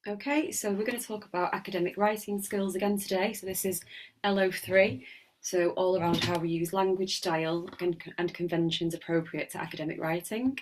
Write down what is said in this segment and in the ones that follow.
Okay, so we're going to talk about academic writing skills again today. So this is LO3, so all around how we use language, style and conventions appropriate to academic writing.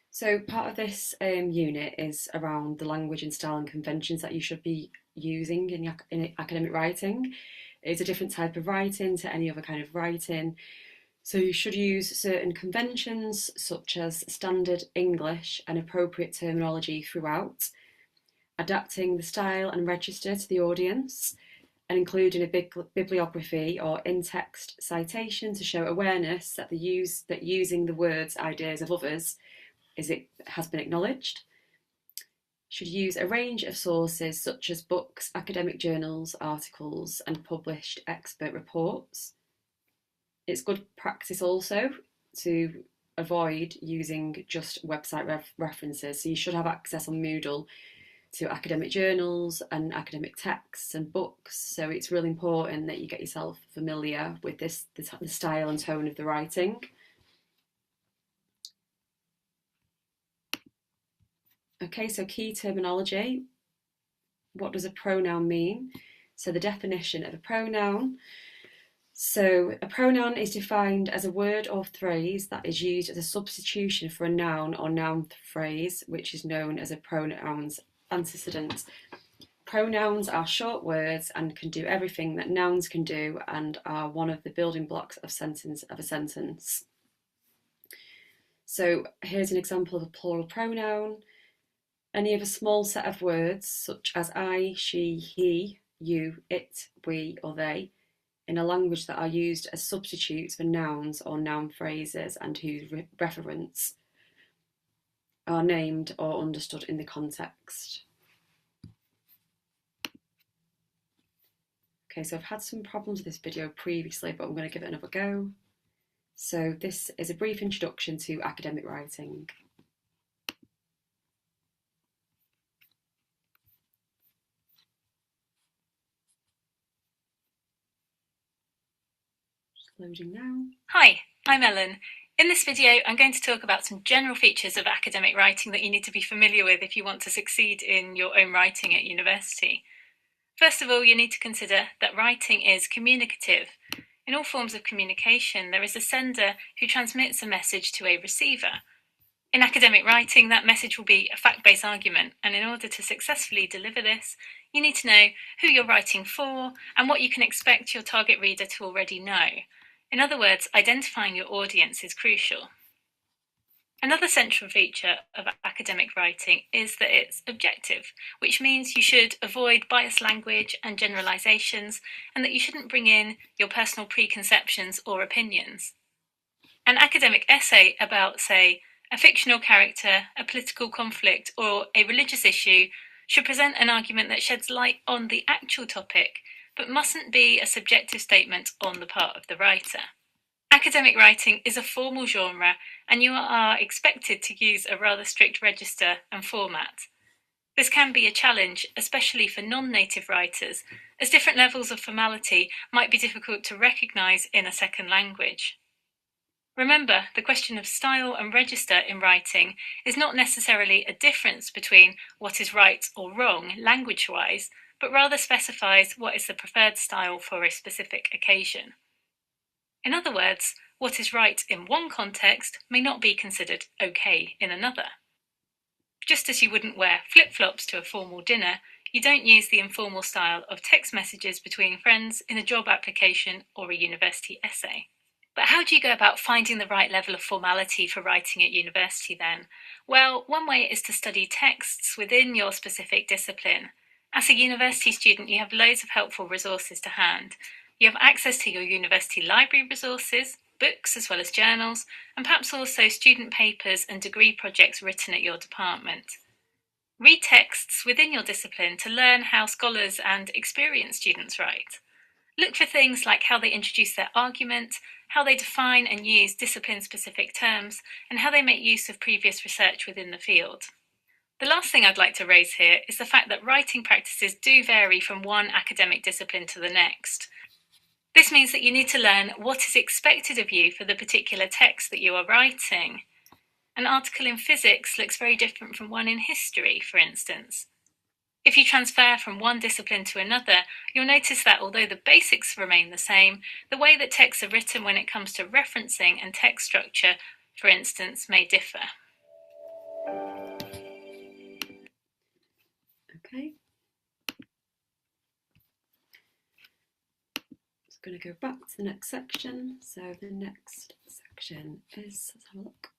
So part of this unit is around the language and style and conventions that you should be using in academic writing. It's a different type of writing to any other kind of writing. So you should use certain conventions such as standard English and appropriate terminology throughout, adapting the style and register to the audience, and including a bibliography or in-text citation to show awareness that using the words, ideas of others has been acknowledged. Should use a range of sources such as books, academic journals, articles, and published expert reports. It's good practice also to avoid using just website references. So you should have access on Moodle to academic journals and academic texts and books. So it's really important that you get yourself familiar with the style and tone of the writing. Okay, so key terminology. What does a pronoun mean? So the definition of a pronoun. So a pronoun is defined as a word or phrase that is used as a substitution for a noun or noun phrase, which is known as a pronoun's antecedent. Pronouns are short words and can do everything that nouns can do and are one of the building blocks of a sentence. So here's an example of a plural pronoun. Any of a small set of words such as I, she, he, you, it, we, or they, in a language that are used as substitutes for nouns or noun phrases and whose referents are named or understood in the context. Okay, so I've had some problems with this video previously, but I'm going to give it another go. So this is a brief introduction to academic writing. Loading now. Hi, I'm Ellen. In this video, I'm going to talk about some general features of academic writing that you need to be familiar with if you want to succeed in your own writing at university. First of all, you need to consider that writing is communicative. In all forms of communication, there is a sender who transmits a message to a receiver. In academic writing, that message will be a fact-based argument, and in order to successfully deliver this, you need to know who you're writing for and what you can expect your target reader to already know. In other words, identifying your audience is crucial. Another central feature of academic writing is that it's objective, which means you should avoid biased language and generalizations, and that you shouldn't bring in your personal preconceptions or opinions. An academic essay about, say, a fictional character, a political conflict, or a religious issue should present an argument that sheds light on the actual topic, but mustn't be a subjective statement on the part of the writer. Academic writing is a formal genre, and you are expected to use a rather strict register and format. This can be a challenge, especially for non-native writers, as different levels of formality might be difficult to recognise in a second language. Remember, the question of style and register in writing is not necessarily a difference between what is right or wrong language-wise, but rather specifies what is the preferred style for a specific occasion. In other words, what is right in one context may not be considered okay in another. Just as you wouldn't wear flip-flops to a formal dinner, you don't use the informal style of text messages between friends in a job application or a university essay. But how do you go about finding the right level of formality for writing at university then? Well, one way is to study texts within your specific discipline. As a university student, you have loads of helpful resources to hand. You have access to your university library resources, books as well as journals, and perhaps also student papers and degree projects written at your department. Read texts within your discipline to learn how scholars and experienced students write. Look for things like how they introduce their argument, how they define and use discipline-specific terms, and how they make use of previous research within the field. The last thing I'd like to raise here is the fact that writing practices do vary from one academic discipline to the next. This means that you need to learn what is expected of you for the particular text that you are writing. An article in physics looks very different from one in history, for instance. If you transfer from one discipline to another, you'll notice that although the basics remain the same, the way that texts are written when it comes to referencing and text structure, for instance, may differ. Okay. Just going to go back to the next section. So the next section is, let's have a look.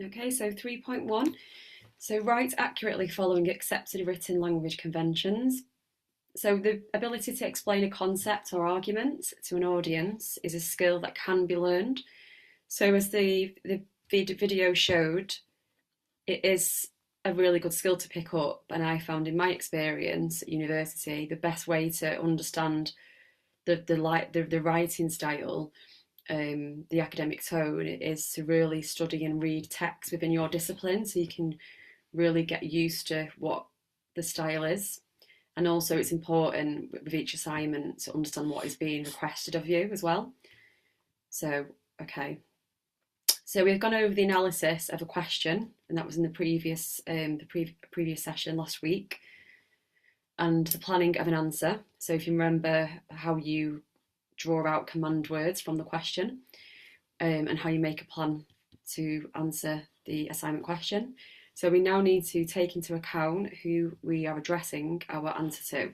Okay, so 3.1. So write accurately following accepted written language conventions. So the ability to explain a concept or argument to an audience is a skill that can be learned. So as the video showed, it is a really good skill to pick up, and I found in my experience at university the best way to understand the writing style, the academic tone, is to really study and read text within your discipline, so you can really get used to what the style is. And also it's important with each assignment to understand what is being requested of you as well. So, okay. So we've gone over the analysis of a question, and that was in the previous session last week, and the planning of an answer. So if you remember how you draw out command words from the question, and how you make a plan to answer the assignment question. So we now need to take into account who we are addressing our answer to.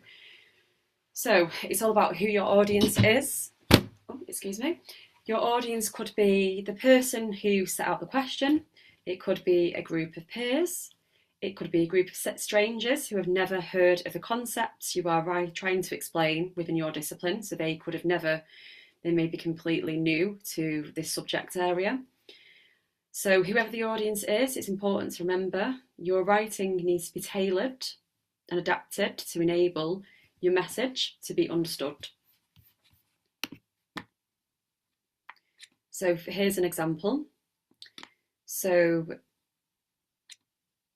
So it's all about who your audience is. Oh, excuse me. Your audience could be the person who set out the question. It could be a group of peers. It could be a group of strangers who have never heard of the concepts you are trying to explain within your discipline. So they could have never, they may be completely new to this subject area. So whoever the audience is, it's important to remember your writing needs to be tailored and adapted to enable your message to be understood. So here's an example. So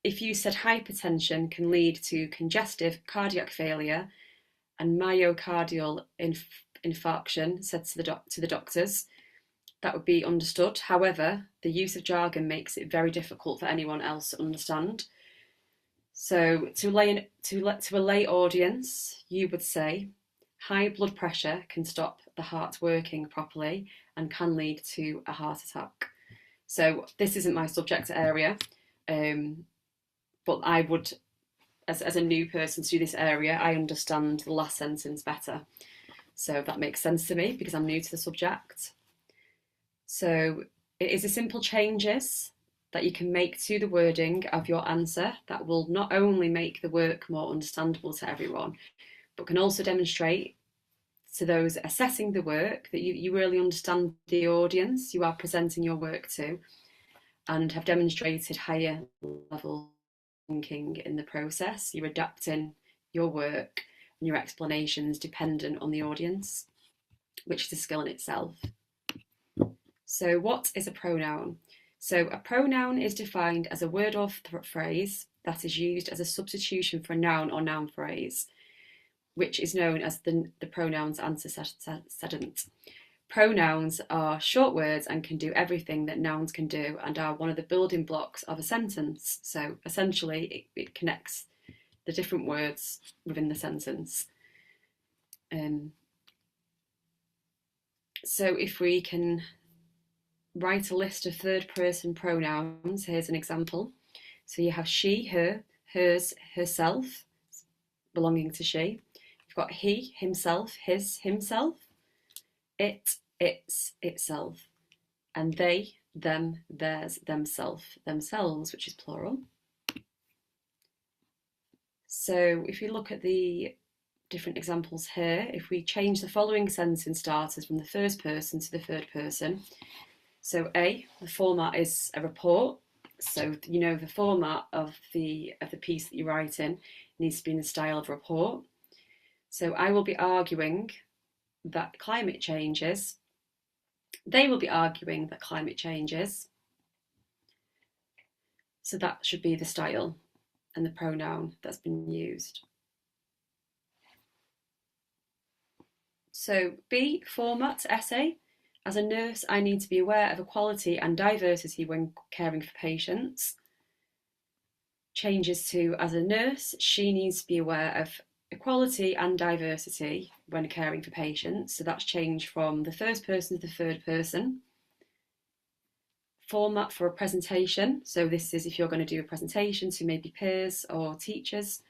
if you said hypertension can lead to congestive cardiac failure and myocardial infarction, said to the doctors, that would be understood. However, the use of jargon makes it very difficult for anyone else to understand. So to a lay audience, you would say, high blood pressure can stop the heart working properly and can lead to a heart attack. So this isn't my subject area, but I would, as a new person to this area, I understand the last sentence better. So that makes sense to me because I'm new to the subject. So it is a simple changes that you can make to the wording of your answer that will not only make the work more understandable to everyone, but can also demonstrate to those assessing the work that you really understand the audience you are presenting your work to and have demonstrated higher level thinking in the process. You're adapting your work and your explanations dependent on the audience, which is a skill in itself. So what is a pronoun? So a pronoun is defined as a word or phrase that is used as a substitution for a noun or noun phrase, which is known as the pronoun's antecedent. Pronouns are short words and can do everything that nouns can do and are one of the building blocks of a sentence. So essentially it connects the different words within the sentence. So if we can write a list of third-person pronouns, here's an example. So you have she, her, hers, herself, belonging to she. You've got he, himself, his, himself, it, its, itself, and they, them, theirs, themselves, which is plural. So if you look at the different examples here, if we change the following sentence starters from the first person to the third person. So A, the format is a report. So you know the format of the piece that you're writing needs to be in the style of a report. So I will be arguing that climate changes. They will be arguing that climate changes. So that should be the style and the pronoun that's been used. So B, format essay. As a nurse, I need to be aware of equality and diversity when caring for patients. Changes to, as a nurse, she needs to be aware of equality and diversity when caring for patients. So that's changed from the first person to the third person. Format for a presentation. So this is if you're going to do a presentation to maybe peers or teachers.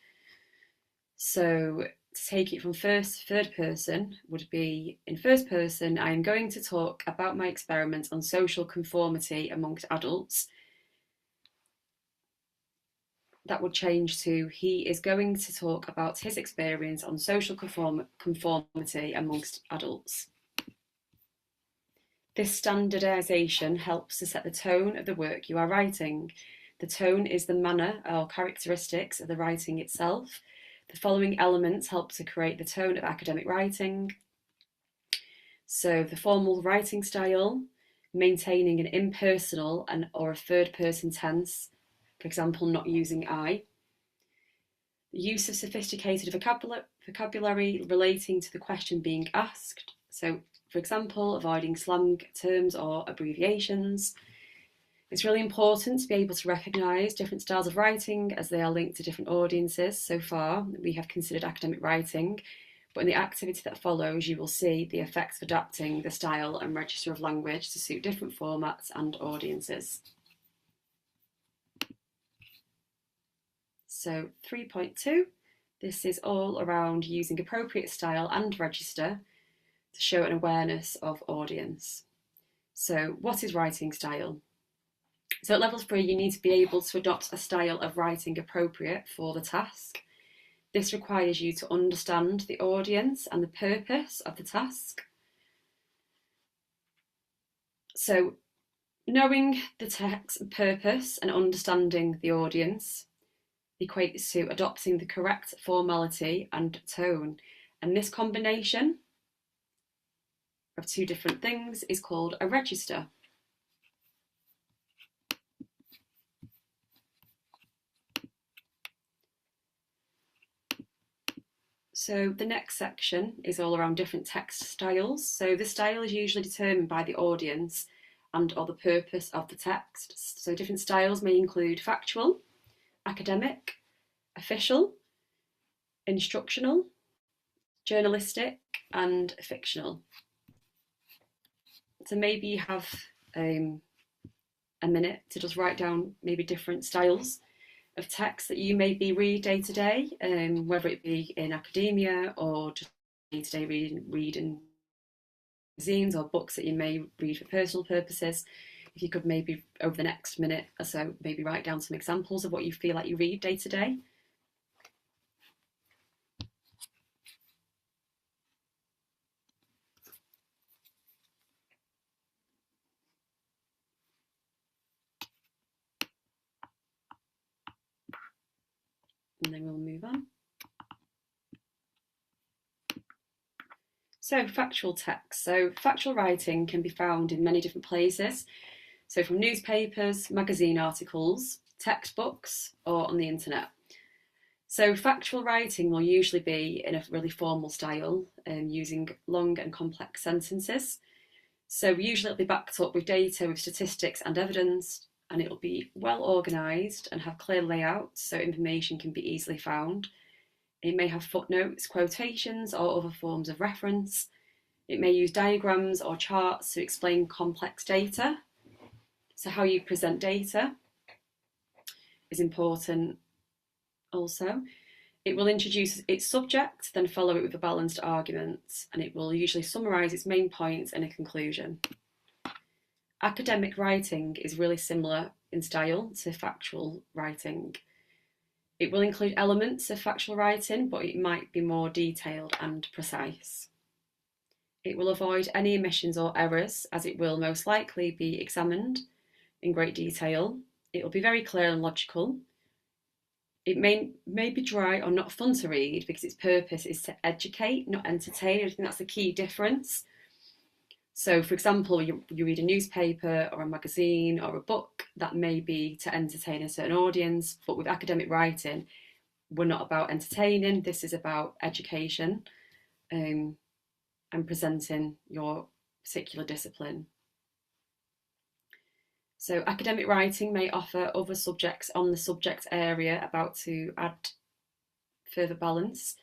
So to take it from third person would be, in first person, I am going to talk about my experiment on social conformity amongst adults. That would change to, he is going to talk about his experience on social conformity amongst adults. This standardisation helps to set the tone of the work you are writing. The tone is the manner or characteristics of the writing itself. The following elements help to create the tone of academic writing. So the formal writing style, maintaining an impersonal or a third person tense, for example, not using I. The use of sophisticated vocabulary relating to the question being asked. So, for example, avoiding slang terms or abbreviations. It's really important to be able to recognise different styles of writing as they are linked to different audiences. So far, we have considered academic writing, but in the activity that follows, you will see the effects of adapting the style and register of language to suit different formats and audiences. So 3.2, this is all around using appropriate style and register to show an awareness of audience. So what is writing style? So at level 3, you need to be able to adopt a style of writing appropriate for the task. This requires you to understand the audience and the purpose of the task. So knowing the text purpose and understanding the audience equates to adopting the correct formality and tone. And this combination of two different things is called a register. So the next section is all around different text styles. So the style is usually determined by the audience and or the purpose of the text. So different styles may include factual, academic, official, instructional, journalistic, and fictional. So maybe you have a minute to just write down maybe different styles of text that you maybe read day to day, whether it be in academia or just day to day reading magazines or books that you may read for personal purposes. If you could maybe over the next minute or so maybe write down some examples of what you feel like you read day to day. And then we'll move on. So factual text. So factual writing can be found in many different places. So from newspapers, magazine articles, textbooks, or on the internet. So factual writing will usually be in a really formal style, using long and complex sentences. So usually it'll be backed up with data, with statistics and evidence, and it'll be well organised and have clear layouts so information can be easily found. It may have footnotes, quotations, or other forms of reference. It may use diagrams or charts to explain complex data. So how you present data is important also. It will introduce its subject, then follow it with a balanced argument, and it will usually summarise its main points in a conclusion. Academic writing is really similar in style to factual writing. It will include elements of factual writing, but it might be more detailed and precise. It will avoid any omissions or errors, as it will most likely be examined in great detail. It will be very clear and logical. It may be dry or not fun to read because its purpose is to educate, not entertain. I think that's the key difference. So, for example, you read a newspaper or a magazine or a book, that may be to entertain a certain audience, but with academic writing, we're not about entertaining, this is about education. and presenting your particular discipline. So academic writing may offer other subjects on the subject area about to add further balance.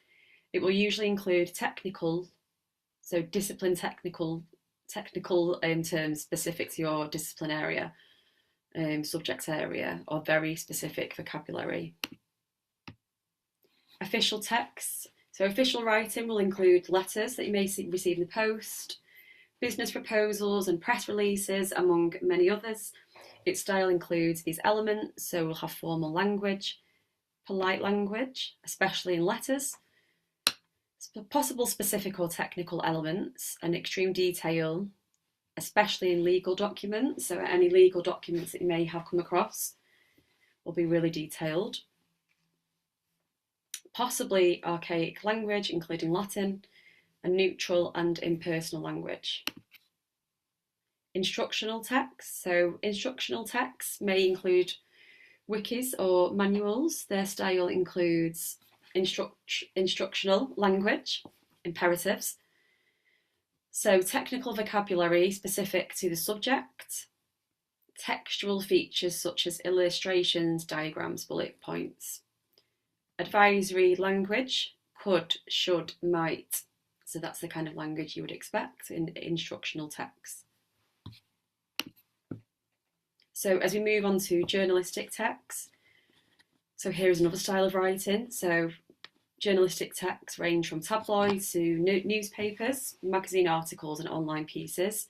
It will usually include technical, so discipline technical terms specific to your discipline area, subject area, or very specific vocabulary. Official texts. So official writing will include letters that you may receive in the post, business proposals and press releases, among many others. Its style includes these elements, so we'll have formal language, polite language, especially in letters, possible specific or technical elements, and extreme detail, especially in legal documents. So any legal documents that you may have come across will be really detailed. Possibly archaic language, including Latin, and neutral and impersonal language. Instructional texts. So instructional texts may include wikis or manuals. Their style includes instructional language, imperatives. So technical vocabulary specific to the subject. Textual features such as illustrations, diagrams, bullet points. Advisory language, could, should, might. So that's the kind of language you would expect in instructional texts. So as we move on to journalistic texts, so here is another style of writing. So journalistic texts range from tabloids to newspapers, magazine articles and online pieces.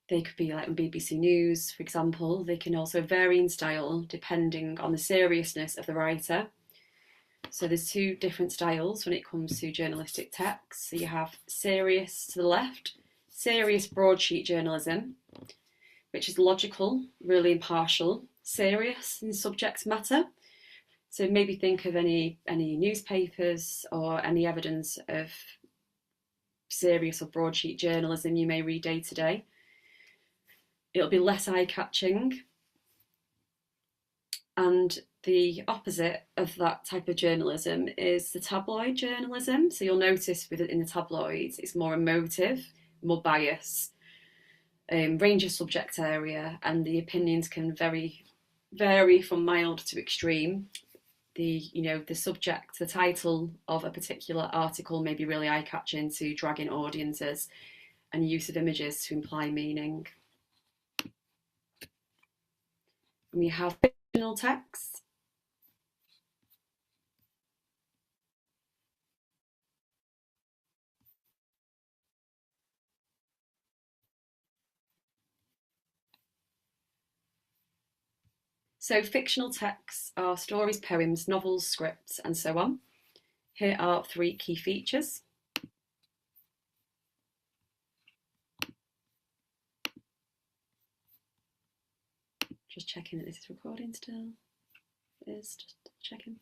They could be like on BBC News, for example. They can also vary in style depending on the seriousness of the writer. So there's two different styles when it comes to journalistic texts. So you have serious to the left, serious broadsheet journalism, which is logical, really impartial, serious in subject matter. So maybe think of any newspapers or any evidence of serious or broadsheet journalism you may read day to day. It'll be less eye-catching. And the opposite of that type of journalism is the tabloid journalism. So you'll notice in the tabloids, it's more emotive, more bias, range of subject area, and the opinions can vary from mild to extreme. The subject, the title of a particular article may be really eye-catching to drag in audiences, and use of images to imply meaning. And we have fictional texts. So fictional texts are stories, poems, novels, scripts, and so on. Here are three key features. Just checking that this is recording still. It is, just checking.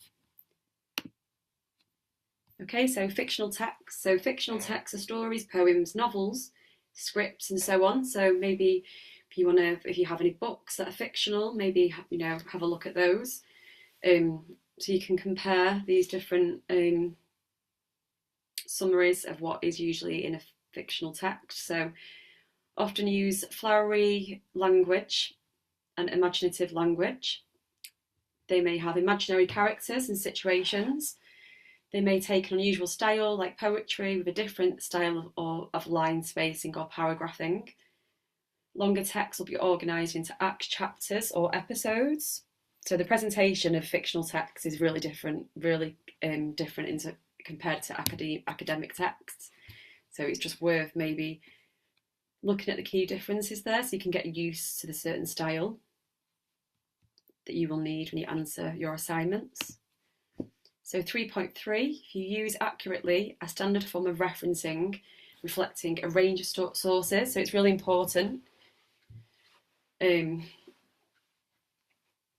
Okay, so fictional texts. So fictional texts are stories, poems, novels, scripts, and so on. So maybe if you have any books that are fictional, maybe have a look at those. So you can compare these different summaries of what is usually in a fictional text. So often use flowery language and imaginative language. They may have imaginary characters and situations. They may take an unusual style like poetry with a different style of line spacing or paragraphing. Longer texts will be organised into act chapters or episodes. So the presentation of fictional text is really different compared to academic texts. So it's just worth maybe looking at the key differences there so you can get used to the certain style that you will need when you answer your assignments. So 3.3, if you use accurately a standard form of referencing reflecting a range of sources, so it's really important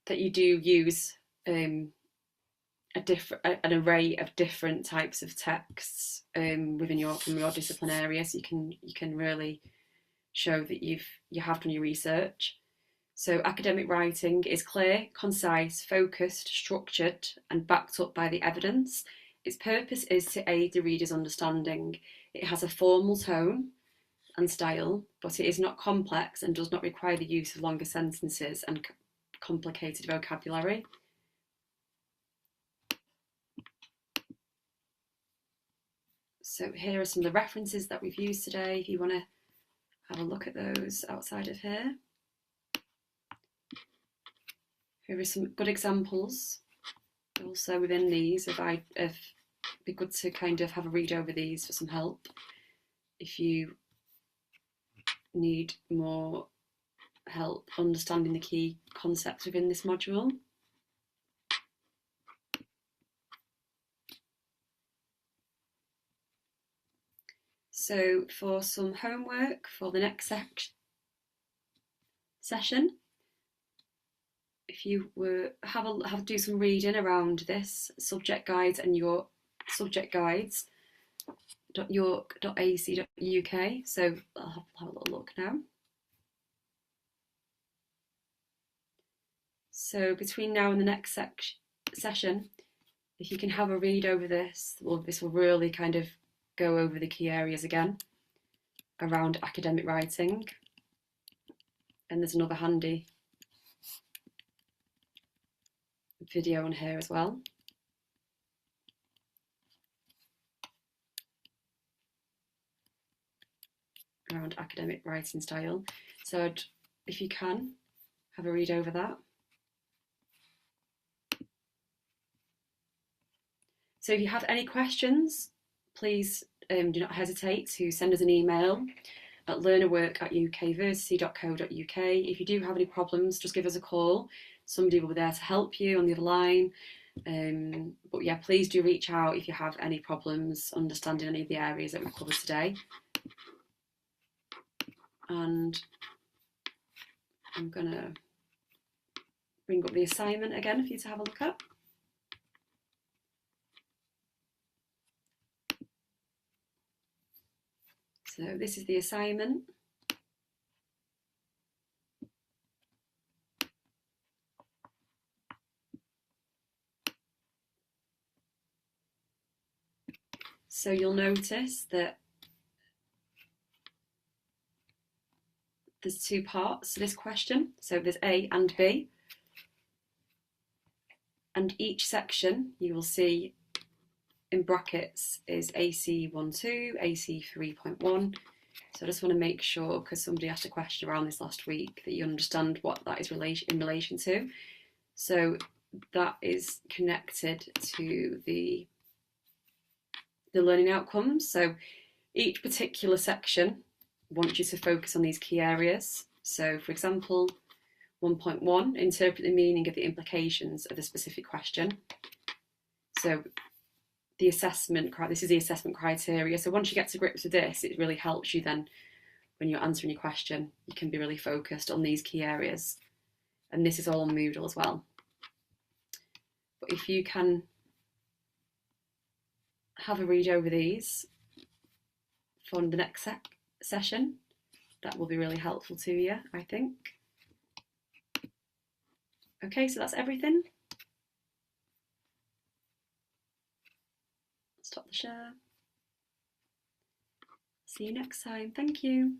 that you do use an array of different types of texts from your discipline area, so you can really show that you have done your research. So academic writing is clear, concise, focused, structured, and backed up by the evidence. its purpose is to aid the reader's understanding. It has a formal tone and style, but it is not complex and does not require the use of longer sentences and complicated vocabulary. So here are some of the references that we've used today, if you want to have a look at those outside of here. Here are some good examples also within these. It'd be good to kind of have a read over these for some help if you need more help understanding the key concepts within this module. So for some homework for the next session, if you were have to do some reading around this subject guides and your subject guides.york.ac.uk. So I'll have a little look now. So between now and the next session, if you can have a read over this, well, this will really kind of go over the key areas again around academic writing. And there's another handy video on here as well. Around academic writing style. So if you can, have a read over that. So if you have any questions, please do not hesitate to send us an email at learnerwork@ukversity.co.uk. If you do have any problems, just give us a call. Somebody will be there to help you on the other line. But yeah, please do reach out if you have any problems understanding any of the areas that we've covered today. And I'm going to bring up the assignment again for you to have a look at. So this is the assignment. So you'll notice that there's two parts to this question. So there's A and B. And each section you will see in brackets is AC12, AC3.1. So I just want to make sure, because somebody asked a question around this last week, that you understand what that is in relation to. So that is connected to the learning outcomes. So each particular section wants you to focus on these key areas. So for example, 1.1, interpret the meaning of the implications of a specific question. So the assessment, this is the assessment criteria. So once you get to grips with this, it really helps you then when you're answering your question, you can be really focused on these key areas. And this is all on Moodle as well. But if you can have a read over these for the next session, that will be really helpful to you, I think. Okay, so that's everything. Stop the share. See you next time. Thank you.